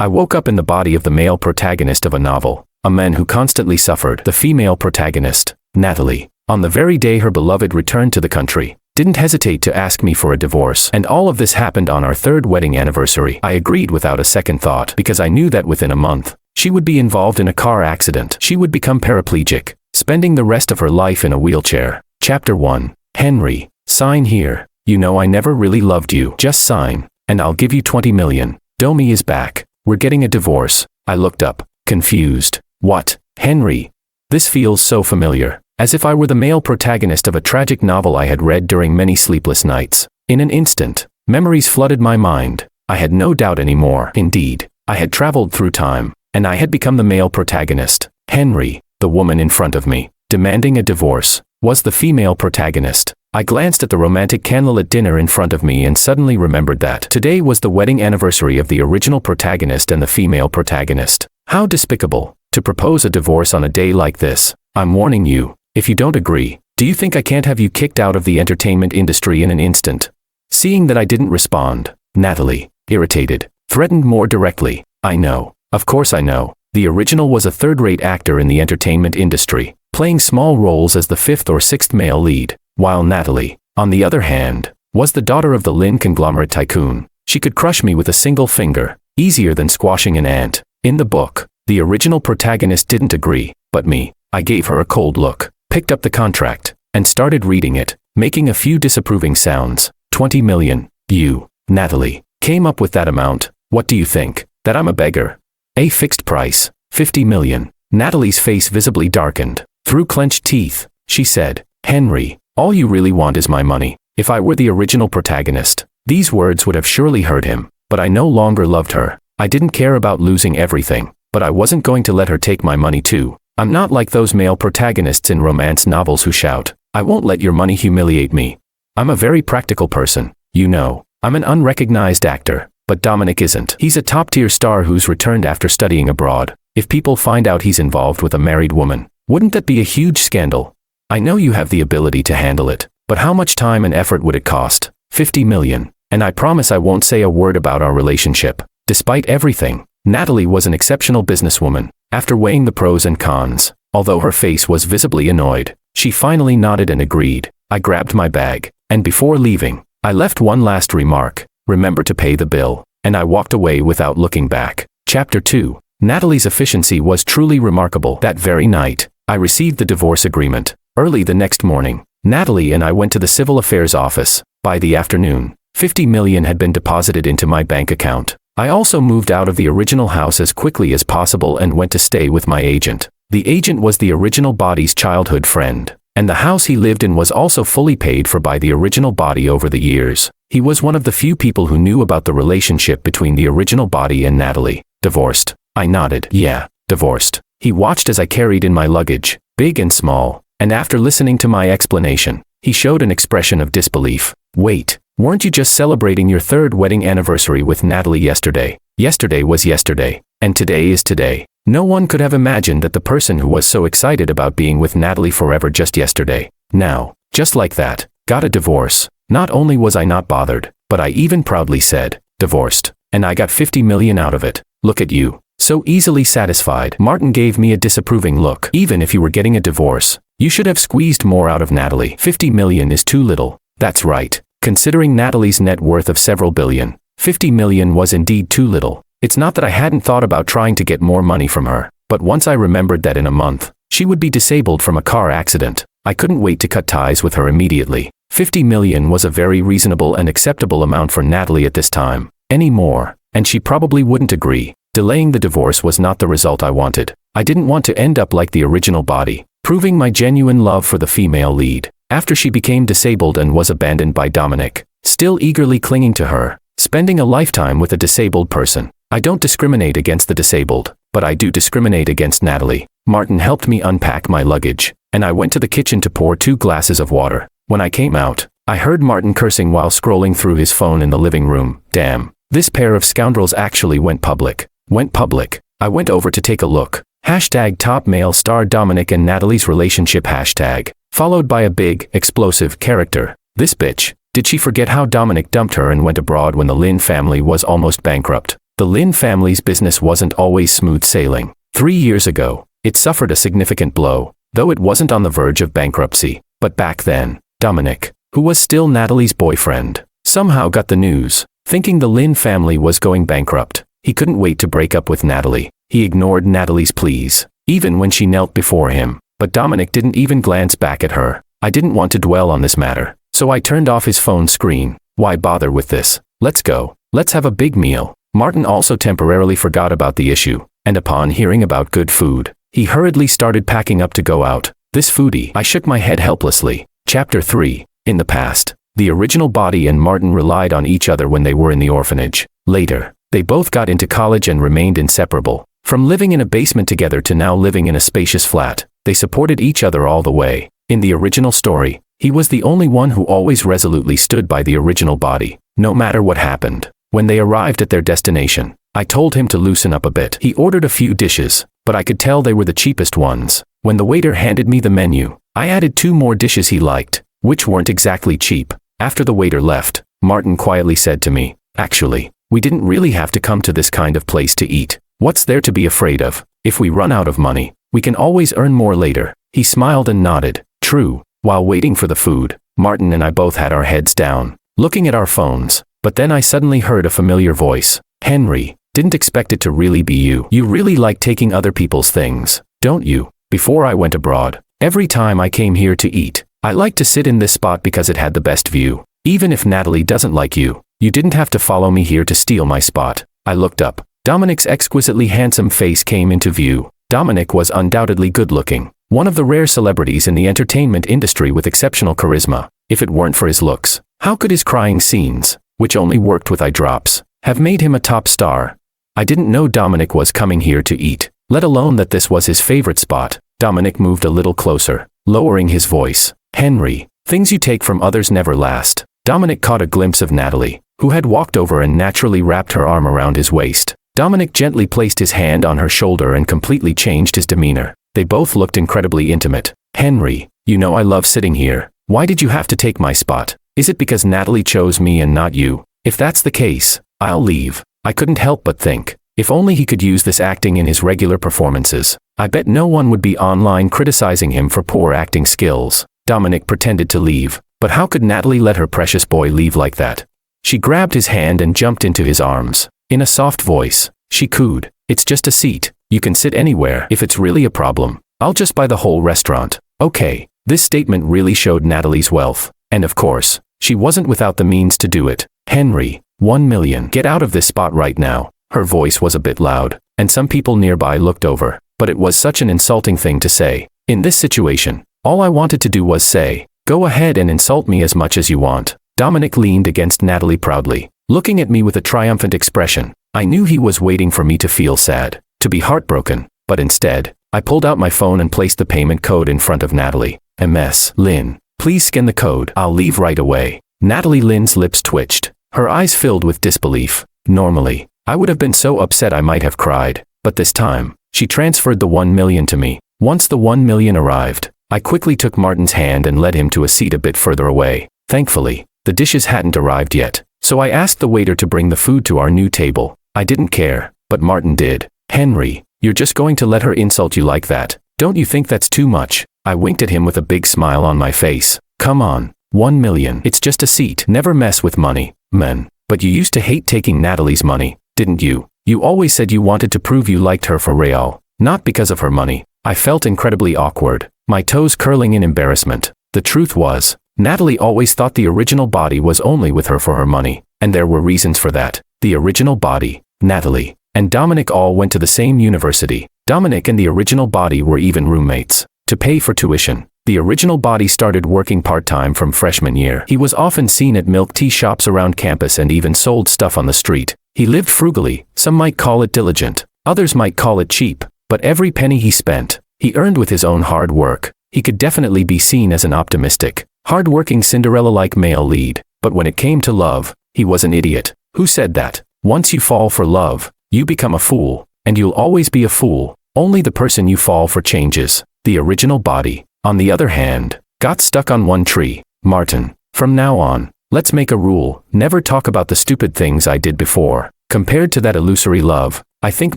I woke up in the body of the male protagonist of a novel, a man who constantly suffered. The female protagonist, Natalie, on the very day her beloved returned to the country, didn't hesitate to ask me for a divorce. And all of this happened on our third wedding anniversary. I agreed without a second thought because I knew that within a month, she would be involved in a car accident. She would become paraplegic, spending the rest of her life in a wheelchair. Chapter 1. Henry, sign here. You know I never really loved you. Just sign, and I'll give you 20 million. Domi is back. We're getting a divorce. I looked up, confused. What? Henry? This feels so familiar, as if I were the male protagonist of a tragic novel I had read during many sleepless nights. In an instant, memories flooded my mind. I had no doubt anymore. Indeed, I had traveled through time, and I had become the male protagonist. Henry, the woman in front of me, demanding a divorce, was the female protagonist. I glanced at the romantic candlelit dinner in front of me and suddenly remembered that today was the wedding anniversary of the original protagonist and the female protagonist. How despicable, to propose a divorce on a day like this. I'm warning you, if you don't agree, do you think I can't have you kicked out of the entertainment industry in an instant? Seeing that I didn't respond, Natalie, irritated, threatened more directly. I know, of course I know, the original was a third-rate actor in the entertainment industry, playing small roles as the fifth or sixth male lead, while Natalie, on the other hand, was the daughter of the Lynn conglomerate tycoon. She could crush me with a single finger, easier than squashing an ant. In the book, the original protagonist didn't agree, but me. I gave her a cold look, picked up the contract, and started reading it, making a few disapproving sounds. 20 million. You, Natalie, came up with that amount. What do you think? That I'm a beggar? A fixed price. 50 million. Natalie's face visibly darkened. Through clenched teeth, she said, Henry, all you really want is my money. If I were the original protagonist, these words would have surely hurt him, but I no longer loved her. I didn't care about losing everything, but I wasn't going to let her take my money too. I'm not like those male protagonists in romance novels who shout, I won't let your money humiliate me. I'm a very practical person, you know. I'm an unrecognized actor, but Dominic isn't. He's a top-tier star who's returned after studying abroad. If people find out he's involved with a married woman, wouldn't that be a huge scandal? I know you have the ability to handle it, but how much time and effort would it cost? 50 million. And I promise I won't say a word about our relationship. Despite everything, Natalie was an exceptional businesswoman. After weighing the pros and cons, although her face was visibly annoyed, she finally nodded and agreed. I grabbed my bag, and before leaving, I left one last remark, remember to pay the bill, and I walked away without looking back. Chapter 2. Natalie's efficiency was truly remarkable. That very night, I received the divorce agreement. Early the next morning, Natalie and I went to the civil affairs office. By the afternoon, 50 million had been deposited into my bank account. I also moved out of the original house as quickly as possible and went to stay with my agent. The agent was the original body's childhood friend, and the house he lived in was also fully paid for by the original body over the years. He was one of the few people who knew about the relationship between the original body and Natalie. Divorced? I nodded. Yeah, divorced. He watched as I carried in my luggage, big and small, and after listening to my explanation, he showed an expression of disbelief. Wait. Weren't you just celebrating your third wedding anniversary with Natalie yesterday? Yesterday was yesterday, and today is today. No one could have imagined that the person who was so excited about being with Natalie forever just yesterday, now, just like that, got a divorce. Not only was I not bothered, but I even proudly said, divorced, and I got 50 million out of it. Look at you, so easily satisfied. Martin gave me a disapproving look. Even if you were getting a divorce, you should have squeezed more out of Natalie. 50 million is too little. That's right. Considering Natalie's net worth of several billion, 50 million was indeed too little. It's not that I hadn't thought about trying to get more money from her, but once I remembered that in a month, she would be disabled from a car accident, I couldn't wait to cut ties with her immediately. 50 million was a very reasonable and acceptable amount for Natalie at this time. Any more, and she probably wouldn't agree. Delaying the divorce was not the result I wanted. I didn't want to end up like the original body, proving my genuine love for the female lead. After she became disabled and was abandoned by Dominic, still eagerly clinging to her, spending a lifetime with a disabled person. I don't discriminate against the disabled, but I do discriminate against Natalie. Martin helped me unpack my luggage, and I went to the kitchen to pour 2 glasses of water. When I came out, I heard Martin cursing while scrolling through his phone in the living room. Damn, this pair of scoundrels actually went public. I went over to take a look. Hashtag top male star Dominic and Natalie's relationship hashtag. Followed by a big, explosive character. This bitch, did she forget how Dominic dumped her and went abroad when the Lynn family was almost bankrupt? The Lin family's business wasn't always smooth sailing. 3 years ago, it suffered a significant blow, though it wasn't on the verge of bankruptcy. But back then, Dominic, who was still Natalie's boyfriend, somehow got the news. Thinking the Lin family was going bankrupt, he couldn't wait to break up with Natalie. He ignored Natalie's pleas, even when she knelt before him. But Dominic didn't even glance back at her. I didn't want to dwell on this matter, so I turned off his phone screen. Why bother with this? Let's go. Let's have a big meal. Martin also temporarily forgot about the issue, and upon hearing about good food, he hurriedly started packing up to go out. This foodie. I shook my head helplessly. Chapter 3. In the past, the original body and Martin relied on each other when they were in the orphanage. Later, they both got into college and remained inseparable. From living in a basement together to now living in a spacious flat, they supported each other all the way. In the original story, he was the only one who always resolutely stood by the original body, no matter what happened. When they arrived at their destination, I told him to loosen up a bit. He ordered a few dishes, but I could tell they were the cheapest ones. When the waiter handed me the menu, I added 2 more dishes he liked, which weren't exactly cheap. After the waiter left, Martin quietly said to me, "Actually, we didn't really have to come to this kind of place to eat. What's there to be afraid of? If we run out of money, we can always earn more later." He smiled and nodded. True. While waiting for the food, Martin and I both had our heads down, looking at our phones. But then I suddenly heard a familiar voice. "Henry, didn't expect it to really be you. You really like taking other people's things, don't you?" Before I went abroad, every time I came here to eat, I liked to sit in this spot because it had the best view. Even if Natalie doesn't like you, you didn't have to follow me here to steal my spot. I looked up. Dominic's exquisitely handsome face came into view. Dominic was undoubtedly good-looking, one of the rare celebrities in the entertainment industry with exceptional charisma. If it weren't for his looks, how could his crying scenes, which only worked with eye drops, have made him a top star? I didn't know Dominic was coming here to eat, let alone that this was his favorite spot. Dominic moved a little closer, lowering his voice. "Henry, things you take from others never last." Dominic caught a glimpse of Natalie, who had walked over and naturally wrapped her arm around his waist. Dominic gently placed his hand on her shoulder and completely changed his demeanor. They both looked incredibly intimate. "Henry, you know I love sitting here. Why did you have to take my spot? Is it because Natalie chose me and not you? If that's the case, I'll leave." I couldn't help but think, if only he could use this acting in his regular performances. I bet no one would be online criticizing him for poor acting skills. Dominic pretended to leave, but how could Natalie let her precious boy leave like that? She grabbed his hand and jumped into his arms. In a soft voice, she cooed, "It's just a seat. You can sit anywhere. If it's really a problem, I'll just buy the whole restaurant." Okay, this statement really showed Natalie's wealth. And of course, she wasn't without the means to do it. "Henry, 1 million. Get out of this spot right now." Her voice was a bit loud, and some people nearby looked over, but it was such an insulting thing to say. In this situation, all I wanted to do was say, "Go ahead and insult me as much as you want." Dominic leaned against Natalie proudly, looking at me with a triumphant expression. I knew he was waiting for me to feel sad, to be heartbroken, but instead, I pulled out my phone and placed the payment code in front of Natalie. "MS, Lynn, please scan the code. I'll leave right away." Natalie Lynn's lips twitched, her eyes filled with disbelief. Normally, I would have been so upset I might have cried, but this time, she transferred the 1 million to me. Once the 1 million arrived, I quickly took Martin's hand and led him to a seat a bit further away. Thankfully, the dishes hadn't arrived yet, so I asked the waiter to bring the food to our new table. I didn't care, but Martin did. "Henry, you're just going to let her insult you like that? Don't you think that's too much?" I winked at him with a big smile on my face. "Come on, 1 million. It's just a seat. Never mess with money, man." "But you used to hate taking Natalie's money, didn't you? You always said you wanted to prove you liked her for real, not because of her money." I felt incredibly awkward, my toes curling in embarrassment. The truth was, Natalie always thought the original body was only with her for her money, and there were reasons for that. The original body, Natalie, and Dominic all went to the same university. Dominic and the original body were even roommates. To pay for tuition, the original body started working part-time from freshman year. He was often seen at milk tea shops around campus and even sold stuff on the street. He lived frugally, some might call it diligent, others might call it cheap, but every penny he spent, he earned with his own hard work. He could definitely be seen as an optimistic, hard-working Cinderella-like male lead, but when it came to love, he was an idiot. Who said that? Once you fall for love, you become a fool, and you'll always be a fool. Only the person you fall for changes. The original body, on the other hand, got stuck on one tree. "Martin, from now on, let's make a rule, never talk about the stupid things I did before." Compared to that illusory love, I think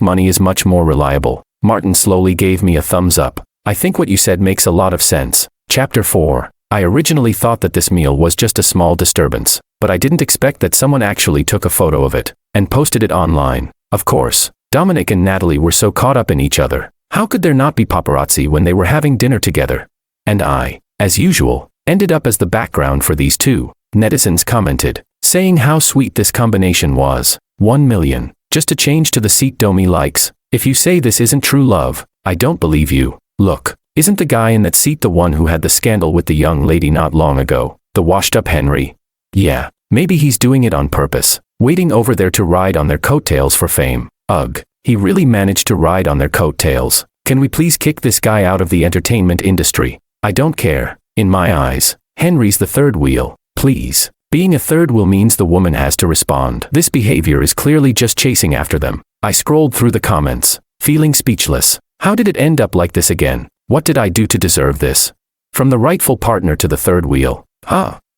money is much more reliable. Martin slowly gave me a thumbs up. I think what you said makes a lot of sense. Chapter 4. I originally thought that this meal was just a small disturbance, but I didn't expect that someone actually took a photo of it and posted it online. Of course, Dominic and Natalie were so caught up in each other. How could there not be paparazzi when they were having dinner together? And I, as usual, ended up as the background for these two. Netizens commented, saying how sweet this combination was. 1 million. Just a change to the seat Domi likes. If you say this isn't true love, I don't believe you. Look, isn't the guy in that seat the one who had the scandal with the young lady not long ago? The washed-up Henry? Yeah, maybe he's doing it on purpose, waiting over there to ride on their coattails for fame. Ugh, he really managed to ride on their coattails. Can we please kick this guy out of the entertainment industry? I don't care. In my eyes, Henry's the third wheel. Please. Being a third wheel means the woman has to respond. This behavior is clearly just chasing after them. I scrolled through the comments, feeling speechless. How did it end up like this again? What did I do to deserve this? From the rightful partner to the third wheel.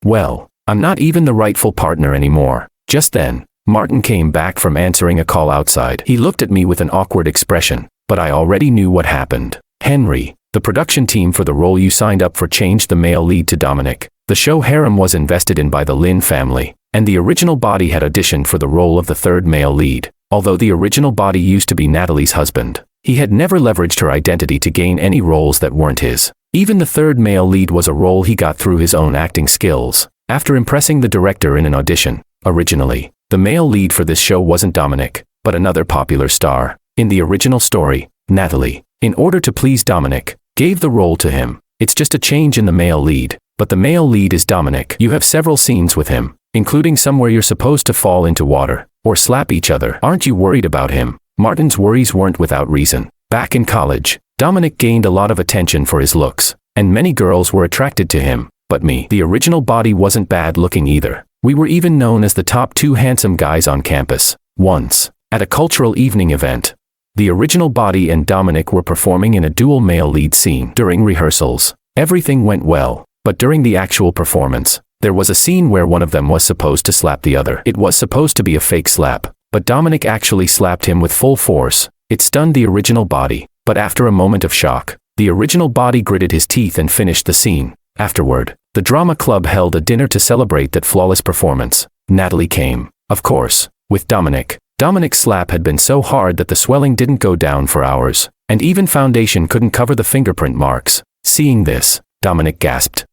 Well, I'm not even the rightful partner anymore. Just then, Martin came back from answering a call outside. He looked at me with an awkward expression, but I already knew what happened. Henry, the production team for the role you signed up for changed the male lead to Dominic. The show Harem was invested in by the Lin family, and the original body had auditioned for the role of the third male lead. Although the original body used to be Natalie's husband, he had never leveraged her identity to gain any roles that weren't his. Even the third male lead was a role he got through his own acting skills, after impressing the director in an audition. Originally, the male lead for this show wasn't Dominic, but another popular star. In the original story, Natalie, in order to please Dominic, gave the role to him. It's just a change in the male lead, but the male lead is Dominic. You have several scenes with him, including some where you're supposed to fall into water, or slap each other. Aren't you worried about him? Martin's worries weren't without reason. Back in college, Dominic gained a lot of attention for his looks, and many girls were attracted to him. But me, the original body wasn't bad looking either. We were even known as the top 2 handsome guys on campus. Once, at a cultural evening event, the original body and Dominic were performing in a dual male lead scene. During rehearsals, everything went well, but during the actual performance, there was a scene where one of them was supposed to slap the other. It was supposed to be a fake slap, but Dominic actually slapped him with full force. It stunned the original body, but after a moment of shock, the original body gritted his teeth and finished the scene. Afterward, the drama club held a dinner to celebrate that flawless performance. Natalie came, of course, with Dominic. Dominic's slap had been so hard that the swelling didn't go down for hours, and even foundation couldn't cover the fingerprint marks. Seeing this, Dominic gasped.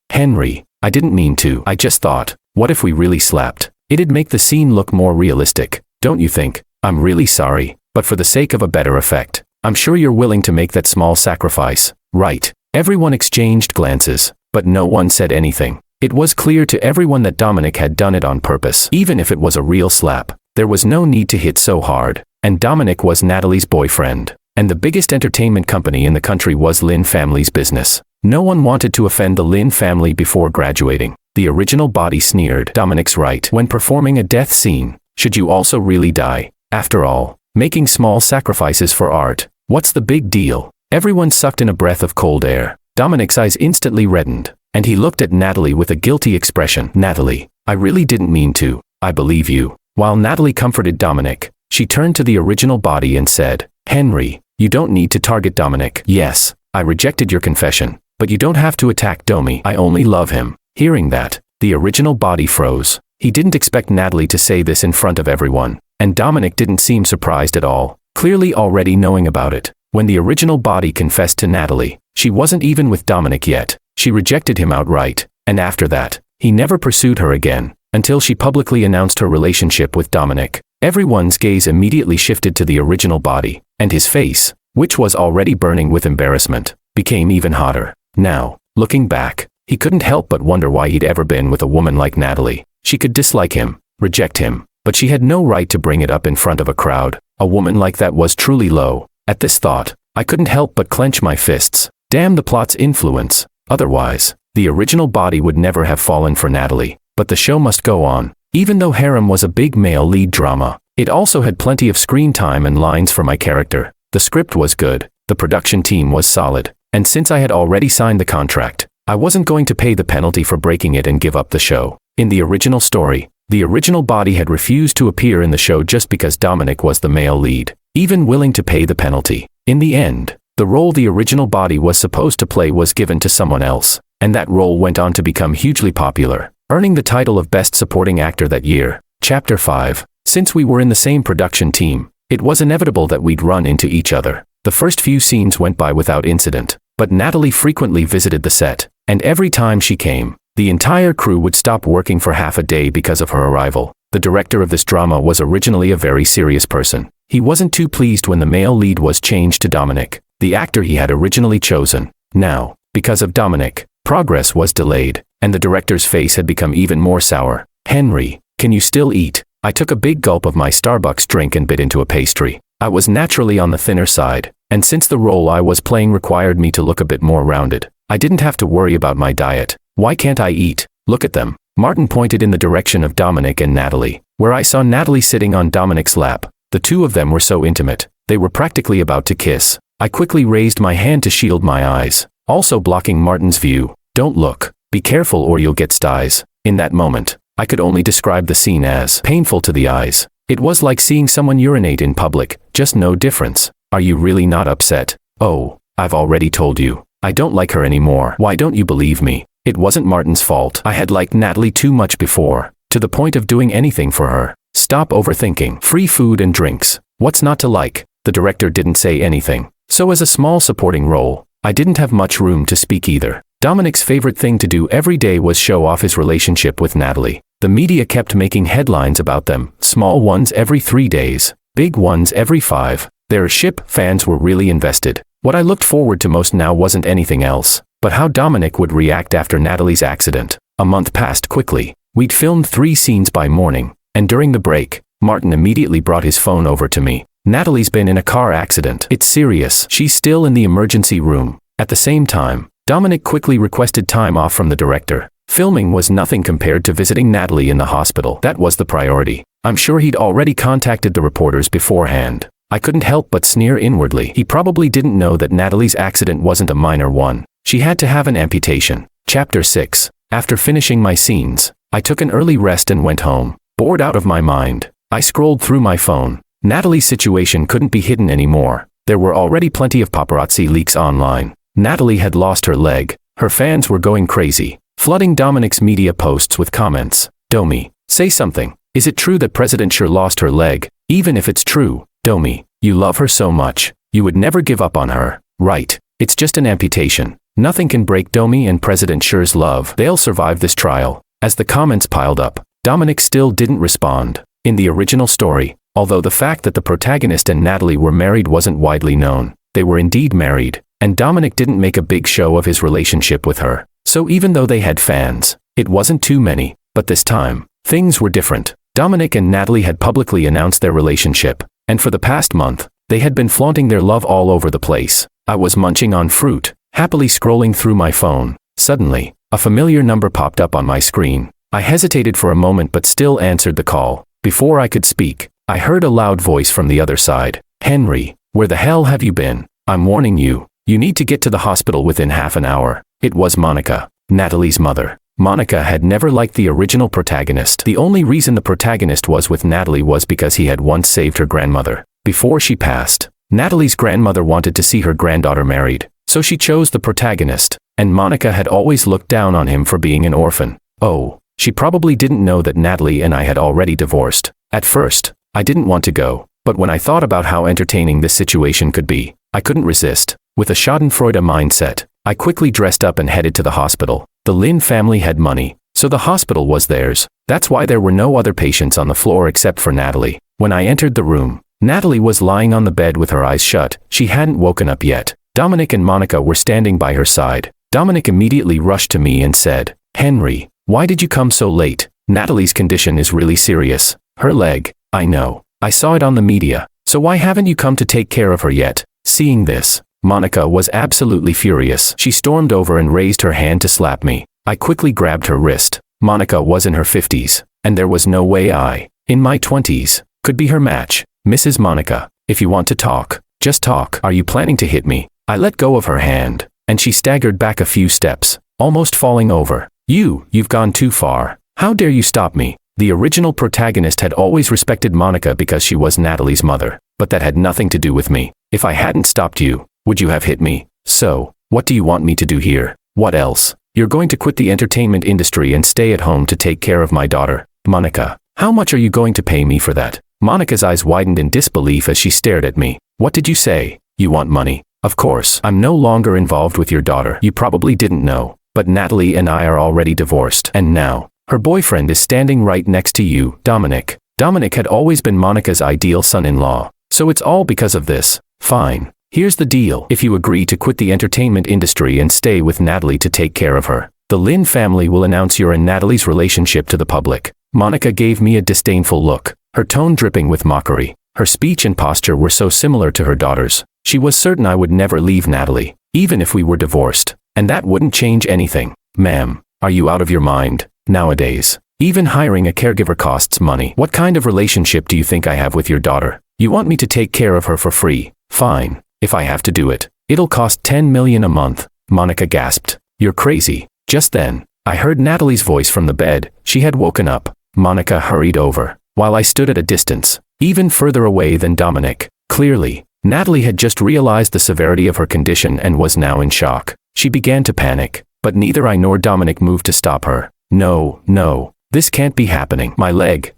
Henry, I didn't mean to. I just thought, what if we really slapped? It'd make the scene look more realistic, don't you think? I'm really sorry, but for the sake of a better effect, I'm sure you're willing to make that small sacrifice, right? Everyone exchanged glances, but no one said anything. It was clear to everyone that Dominic had done it on purpose. Even if it was a real slap, there was no need to hit so hard, and Dominic was Natalie's boyfriend, and the biggest entertainment company in the country was Lin family's business. No one wanted to offend the Lin family before graduating. The original body sneered. Dominic's right. When performing a death scene, should you also really die? After all, making small sacrifices for art, what's the big deal? Everyone sucked in a breath of cold air. Dominic's eyes instantly reddened, and he looked at Natalie with a guilty expression. Natalie, I really didn't mean to. I believe you. While Natalie comforted Dominic, she turned to the original body and said, Henry, you don't need to target Dominic. Yes, I rejected your confession, but you don't have to attack Domi. I only love him. Hearing that, the original body froze. He didn't expect Natalie to say this in front of everyone, and Dominic didn't seem surprised at all, clearly already knowing about it. When the original body confessed to Natalie, she wasn't even with Dominic yet. She rejected him outright, and after that, he never pursued her again, until she publicly announced her relationship with Dominic. Everyone's gaze immediately shifted to the original body, and his face, which was already burning with embarrassment, became even hotter. Now, looking back, he couldn't help but wonder why he'd ever been with a woman like Natalie. She could dislike him, reject him, but she had no right to bring it up in front of a crowd. A woman like that was truly low. At this thought, I couldn't help but clench my fists. Damn the plot's influence. Otherwise, the original body would never have fallen for Natalie. But the show must go on. Even though Harem was a big male lead drama, it also had plenty of screen time and lines for my character. The script was good, the production team was solid, and since I had already signed the contract, I wasn't going to pay the penalty for breaking it and give up the show. In the original story, The original body had refused to appear in the show just because Dominic was the male lead, even willing to pay the penalty. In the end, the role the original body was supposed to play was given to someone else, and that role went on to become hugely popular, earning the title of Best Supporting Actor that year. Chapter 5. Since we were in the same production team, it was inevitable that we'd run into each other. The first few scenes went by without incident, but Natalie frequently visited the set, and every time she came, the entire crew would stop working for half a day because of her arrival. The director of this drama was originally a very serious person. He wasn't too pleased when the male lead was changed to Dominic, the actor he had originally chosen. Now, because of Dominic, progress was delayed, and the director's face had become even more sour. "Henry, can you still eat?" I took a big gulp of my Starbucks drink and bit into a pastry. I was naturally on the thinner side, and since the role I was playing required me to look a bit more rounded, I didn't have to worry about my diet. "Why can't I eat? Look at them." Martin pointed in the direction of Dominic and Natalie, where I saw Natalie sitting on Dominic's lap. The two of them were so intimate, they were practically about to kiss. I quickly raised my hand to shield my eyes, also blocking Martin's view. "Don't look. Be careful or you'll get styes." In that moment, I could only describe the scene as painful to the eyes. It was like seeing someone urinate in public, just no difference. "Are you really not upset?" "Oh, I've already told you. I don't like her anymore. Why don't you believe me?" It wasn't Martin's fault. I had liked Natalie too much before, to the point of doing anything for her. "Stop overthinking. Free food and drinks. What's not to like?" The director didn't say anything. So as a small supporting role, I didn't have much room to speak either. Dominic's favorite thing to do every day was show off his relationship with Natalie. The media kept making headlines about them, small ones every 3 days, big ones every 5. Their ship fans were really invested. What I looked forward to most now wasn't anything else, but how Dominic would react after Natalie's accident. A month passed quickly. We'd filmed 3 scenes by morning, and during the break, Martin immediately brought his phone over to me. "Natalie's been in a car accident. It's serious. She's still in the emergency room." At the same time, Dominic quickly requested time off from the director. Filming was nothing compared to visiting Natalie in the hospital. That was the priority. I'm sure he'd already contacted the reporters beforehand. I couldn't help but sneer inwardly. He probably didn't know that Natalie's accident wasn't a minor one. She had to have an amputation. Chapter 6. After finishing my scenes, I took an early rest and went home. Bored out of my mind, I scrolled through my phone. Natalie's situation couldn't be hidden anymore. There were already plenty of paparazzi leaks online. Natalie had lost her leg. Her fans were going crazy, flooding Dominic's media posts with comments. "Domi, say something. Is it true that President Schur lost her leg? Even if it's true, Domi, you love her so much. You would never give up on her, right? It's just an amputation. Nothing can break Domi and President Schur's love. They'll survive this trial." As the comments piled up, Dominic still didn't respond. In the original story, although the fact that the protagonist and Natalie were married wasn't widely known, they were indeed married, and Dominic didn't make a big show of his relationship with her. So even though they had fans, it wasn't too many. But this time, things were different. Dominic and Natalie had publicly announced their relationship, and for the past month, they had been flaunting their love all over the place. I was munching on fruit, happily scrolling through my phone. Suddenly, a familiar number popped up on my screen. I hesitated for a moment but still answered the call. Before I could speak, I heard a loud voice from the other side. "Henry, where the hell have you been? I'm warning you. You need to get to the hospital within half an hour." It was Monica, Natalie's mother. Monica had never liked the original protagonist. The only reason the protagonist was with Natalie was because he had once saved her grandmother. Before she passed, Natalie's grandmother wanted to see her granddaughter married, so she chose the protagonist, and Monica had always looked down on him for being an orphan. Oh, she probably didn't know that Natalie and I had already divorced. At first, I didn't want to go, but when I thought about how entertaining this situation could be, I couldn't resist. With a schadenfreude mindset, I quickly dressed up and headed to the hospital. The Lin family had money, so the hospital was theirs. That's why there were no other patients on the floor except for Natalie. When I entered the room, Natalie was lying on the bed with her eyes shut. She hadn't woken up yet. Dominic and Monica were standing by her side. Dominic immediately rushed to me and said, "Henry, why did you come so late? Natalie's condition is really serious. Her leg, I know. I saw it on the media. So why haven't you come to take care of her yet?" Seeing this, Monica was absolutely furious. She stormed over and raised her hand to slap me. I quickly grabbed her wrist. Monica was in her 50s, and there was no way I, in my 20s, could be her match. "Mrs. Monica, if you want to talk, just talk. Are you planning to hit me?" I let go of her hand, and she staggered back a few steps, almost falling over. You've gone too far. How dare you stop me?" The original protagonist had always respected Monica because she was Natalie's mother, but that had nothing to do with me. If I hadn't stopped you, would you have hit me? So, what do you want me to do here? What else? You're going to quit the entertainment industry and stay at home to take care of my daughter, Monica. How much are you going to pay me for that? Monica's eyes widened in disbelief as she stared at me. What did you say? You want money? Of course, I'm no longer involved with your daughter. You probably didn't know, but Natalie and I are already divorced, and now her boyfriend is standing right next to you, Dominic. Dominic had always been Monica's ideal son-in-law, so it's all because of this. Fine. Here's the deal. If you agree to quit the entertainment industry and stay with Natalie to take care of her, the Lin family will announce your and Natalie's relationship to the public. Monica gave me a disdainful look, her tone dripping with mockery. Her speech and posture were so similar to her daughter's. She was certain I would never leave Natalie, even if we were divorced, and that wouldn't change anything. Ma'am, are you out of your mind? Nowadays, even hiring a caregiver costs money. What kind of relationship do you think I have with your daughter? You want me to take care of her for free? Fine. If I have to do it, it'll cost $10 million a month. Monica gasped. You're crazy. Just then, I heard Natalie's voice from the bed. She had woken up. Monica hurried over, while I stood at a distance, even further away than Dominic. Clearly, Natalie had just realized the severity of her condition and was now in shock. She began to panic, but neither I nor Dominic moved to stop her. No, this can't be happening. My leg.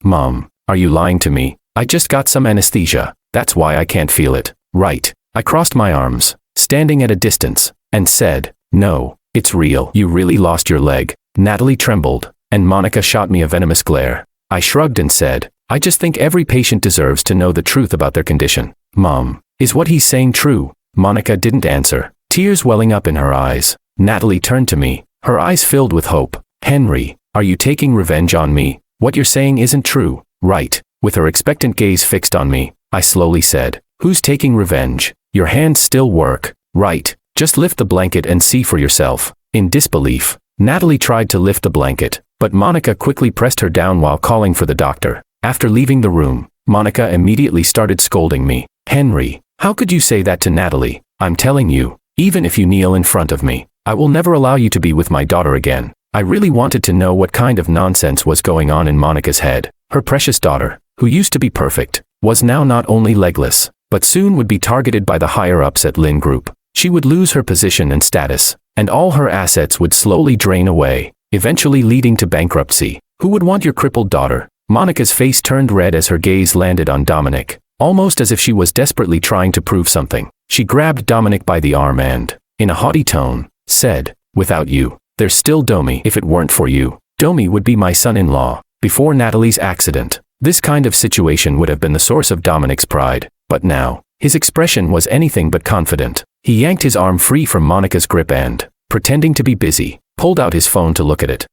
Mom, are you lying to me? I just got some anesthesia. That's why I can't feel it. Right. I crossed my arms, standing at a distance, and said, no, it's real. You really lost your leg. Natalie trembled, and Monica shot me a venomous glare. I shrugged and said, I just think every patient deserves to know the truth about their condition. Mom, is what he's saying true? Monica didn't answer, tears welling up in her eyes. Natalie turned to me, her eyes filled with hope. Henry, are you taking revenge on me? What you're saying isn't true, right? With her expectant gaze fixed on me, I slowly said, who's taking revenge? Your hands still work, right? Just lift the blanket and see for yourself. In disbelief, Natalie tried to lift the blanket, but Monica quickly pressed her down while calling for the doctor. After leaving the room, Monica immediately started scolding me. Henry, how could you say that to Natalie? I'm telling you, even if you kneel in front of me, I will never allow you to be with my daughter again. I really wanted to know what kind of nonsense was going on in Monica's head. Her precious daughter, who used to be perfect, was now not only legless, but soon would be targeted by the higher-ups at Lin Group. She would lose her position and status, and all her assets would slowly drain away, eventually leading to bankruptcy. Who would want your crippled daughter? Monica's face turned red as her gaze landed on Dominic, almost as if she was desperately trying to prove something. She grabbed Dominic by the arm and, in a haughty tone, said, without you, there's still Domi. If it weren't for you, Domi would be my son-in-law. Before Natalie's accident, this kind of situation would have been the source of Dominic's pride, but now, his expression was anything but confident. He yanked his arm free from Monica's grip and, pretending to be busy, pulled out his phone to look at it.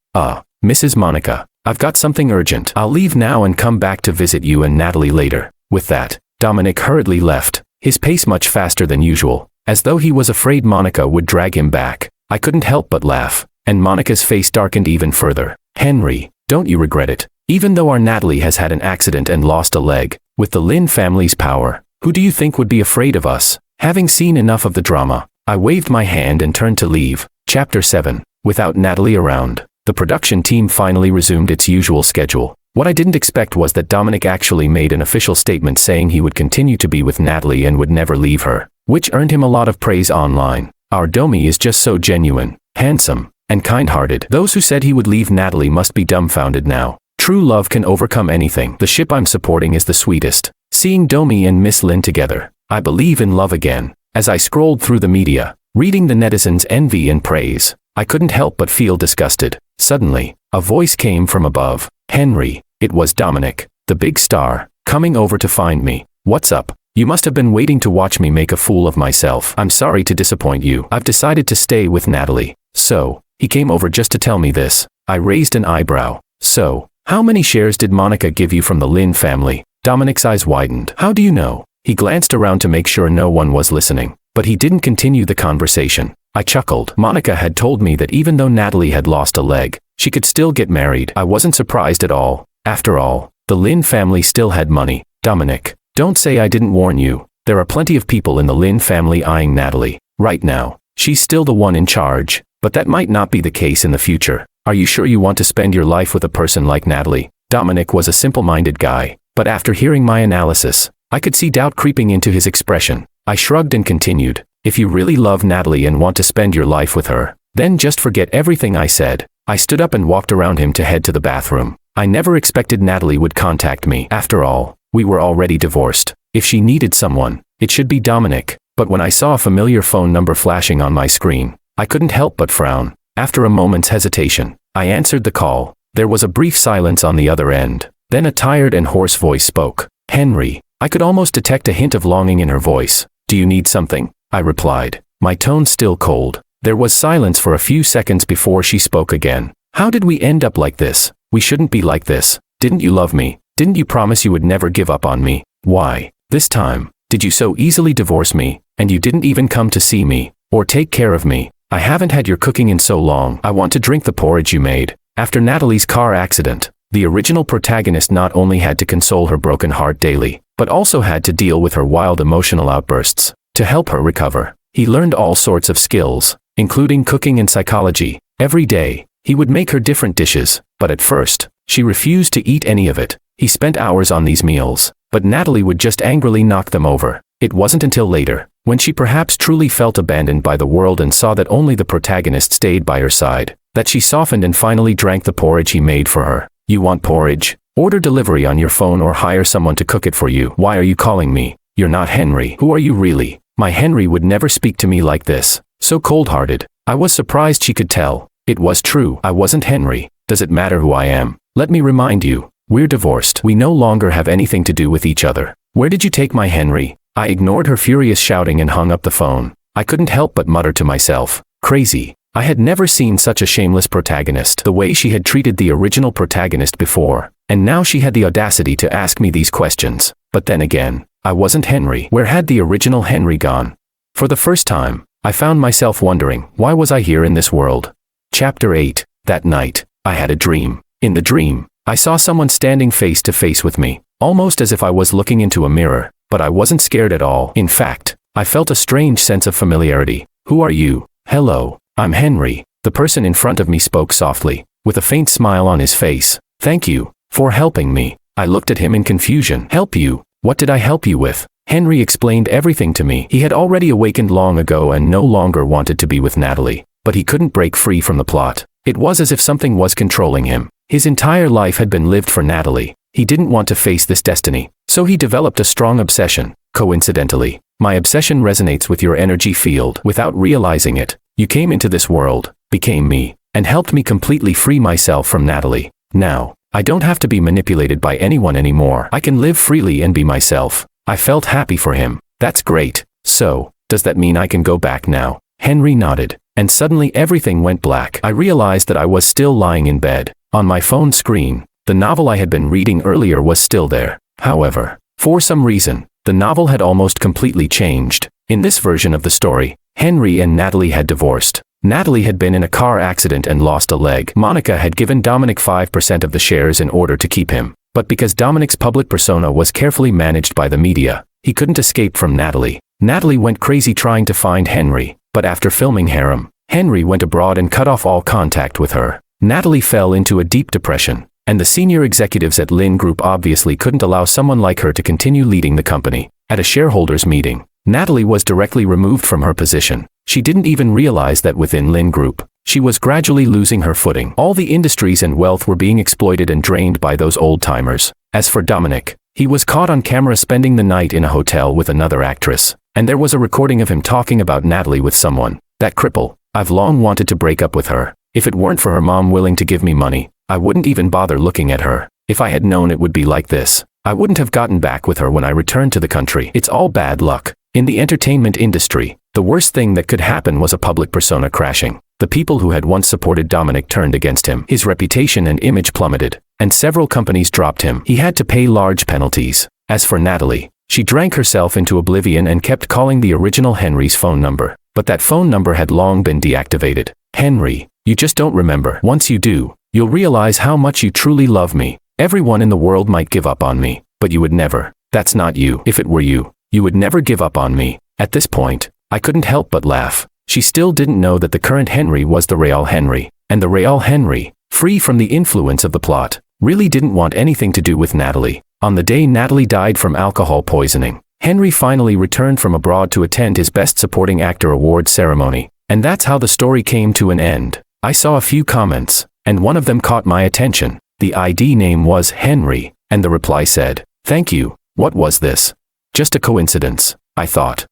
Mrs. Monica, I've got something urgent. I'll leave now and come back to visit you and Natalie later. With that, Dominic hurriedly left, his pace much faster than usual, as though he was afraid Monica would drag him back. I couldn't help but laugh, and Monica's face darkened even further. Henry, don't you regret it? Even though our Natalie has had an accident and lost a leg, with the Lin family's power, who do you think would be afraid of us? Having seen enough of the drama, I waved my hand and turned to leave. Chapter 7. Without Natalie around, the production team finally resumed its usual schedule. What I didn't expect was that Dominic actually made an official statement saying he would continue to be with Natalie and would never leave her, which earned him a lot of praise online. Our Domi is just so genuine, handsome, and kind-hearted. Those who said he would leave Natalie must be dumbfounded now. True love can overcome anything. The ship I'm supporting is the sweetest. Seeing Domi and Miss Lin together, I believe in love again. As I scrolled through the media, reading the netizens' envy and praise, I couldn't help but feel disgusted. Suddenly, a voice came from above. Henry, it was Dominic, the big star, coming over to find me. What's up? You must have been waiting to watch me make a fool of myself. I'm sorry to disappoint you. I've decided to stay with Natalie. So, he came over just to tell me this. I raised an eyebrow. So, how many shares did Monica give you from the Lin family? Dominic's eyes widened. How do you know? He glanced around to make sure no one was listening, but he didn't continue the conversation. I chuckled. Monica had told me that even though Natalie had lost a leg, she could still get married. I wasn't surprised at all. After all, the Lin family still had money. Dominic, don't say I didn't warn you. There are plenty of people in the Lin family eyeing Natalie. Right now, she's still the one in charge. But that might not be the case in the future. Are you sure you want to spend your life with a person like Natalie? Dominic was a simple-minded guy, but after hearing my analysis, I could see doubt creeping into his expression. I shrugged and continued, if you really love Natalie and want to spend your life with her, then just forget everything I said. I stood up and walked around him to head to the bathroom. I never expected Natalie would contact me. After all, we were already divorced. If she needed someone, it should be Dominic. But when I saw a familiar phone number flashing on my screen, I couldn't help but frown. After a moment's hesitation, I answered the call. There was a brief silence on the other end. Then a tired and hoarse voice spoke. Henry. I could almost detect a hint of longing in her voice. Do you need something? I replied, my tone still cold. There was silence for a few seconds before she spoke again. How did we end up like this? We shouldn't be like this. Didn't you love me? Didn't you promise you would never give up on me? Why, this time, did you so easily divorce me, and you didn't even come to see me, or take care of me? I haven't had your cooking in so long. I want to drink the porridge you made. After Natalie's car accident, the original protagonist not only had to console her broken heart daily, but also had to deal with her wild emotional outbursts. To help her recover, he learned all sorts of skills, including cooking and psychology. Every day, he would make her different dishes, but at first, she refused to eat any of it. He spent hours on these meals, but Natalie would just angrily knock them over. It wasn't until later, when she perhaps truly felt abandoned by the world and saw that only the protagonist stayed by her side, that she softened and finally drank the porridge he made for her. You want porridge? Order delivery on your phone or hire someone to cook it for you. Why are you calling me? You're not Henry. Who are you really? My Henry would never speak to me like this. So cold-hearted. I was surprised she could tell. It was true. I wasn't Henry. Does it matter who I am? Let me remind you. We're divorced. We no longer have anything to do with each other. Where did you take my Henry? I ignored her furious shouting and hung up the phone. I couldn't help but mutter to myself, crazy. I had never seen such a shameless protagonist, the way she had treated the original protagonist before, and now she had the audacity to ask me these questions. But then again, I wasn't Henry. Where had the original Henry gone? For the first time, I found myself wondering, why was I here in this world? Chapter 8. That night, I had a dream. In the dream, I saw someone standing face to face with me, almost as if I was looking into a mirror, but I wasn't scared at all. In fact, I felt a strange sense of familiarity. Who are you? Hello, I'm Henry. The person in front of me spoke softly, with a faint smile on his face. Thank you for helping me. I looked at him in confusion. Help you? What did I help you with? Henry explained everything to me. He had already awakened long ago and no longer wanted to be with Natalie, but he couldn't break free from the plot. It was as if something was controlling him. His entire life had been lived for Natalie. He didn't want to face this destiny, so he developed a strong obsession. Coincidentally, my obsession resonates with your energy field. Without realizing it, you came into this world, became me, and helped me completely free myself from Natalie. Now, I don't have to be manipulated by anyone anymore. I can live freely and be myself. I felt happy for him. That's great. So, does that mean I can go back now? Henry nodded, and suddenly everything went black. I realized that I was still lying in bed. On my phone screen, the novel I had been reading earlier was still there. However, for some reason, the novel had almost completely changed. In this version of the story, Henry and Natalie had divorced. Natalie had been in a car accident and lost a leg. Monica had given Dominic 5% of the shares in order to keep him. But because Dominic's public persona was carefully managed by the media, he couldn't escape from Natalie. Natalie went crazy trying to find Henry, but after filming Harem, Henry went abroad and cut off all contact with her. Natalie fell into a deep depression, and the senior executives at Lin Group obviously couldn't allow someone like her to continue leading the company. At a shareholders' meeting, Natalie was directly removed from her position. She didn't even realize that within Lin Group, she was gradually losing her footing. All the industries and wealth were being exploited and drained by those old-timers. As for Dominic, he was caught on camera spending the night in a hotel with another actress, and there was a recording of him talking about Natalie with someone. That cripple. I've long wanted to break up with her. If it weren't for her mom willing to give me money, I wouldn't even bother looking at her. If I had known it would be like this, I wouldn't have gotten back with her when I returned to the country. It's all bad luck. In the entertainment industry, the worst thing that could happen was a public persona crashing. The people who had once supported Dominic turned against him. His reputation and image plummeted, and several companies dropped him. He had to pay large penalties. As for Natalie, she drank herself into oblivion and kept calling the original Henry's phone number. But that phone number had long been deactivated. Henry, you just don't remember. Once you do, you'll realize how much you truly love me. Everyone in the world might give up on me, but you would never. That's not you. If it were you, you would never give up on me. At this point, I couldn't help but laugh. She still didn't know that the current Henry was the real Henry, and the real Henry, free from the influence of the plot, really didn't want anything to do with Natalie. On the day Natalie died from alcohol poisoning, Henry finally returned from abroad to attend his Best Supporting Actor award ceremony, and that's how the story came to an end. I saw a few comments, and one of them caught my attention. The ID name was Henry, and the reply said, "Thank you, what was this? Just a coincidence," I thought.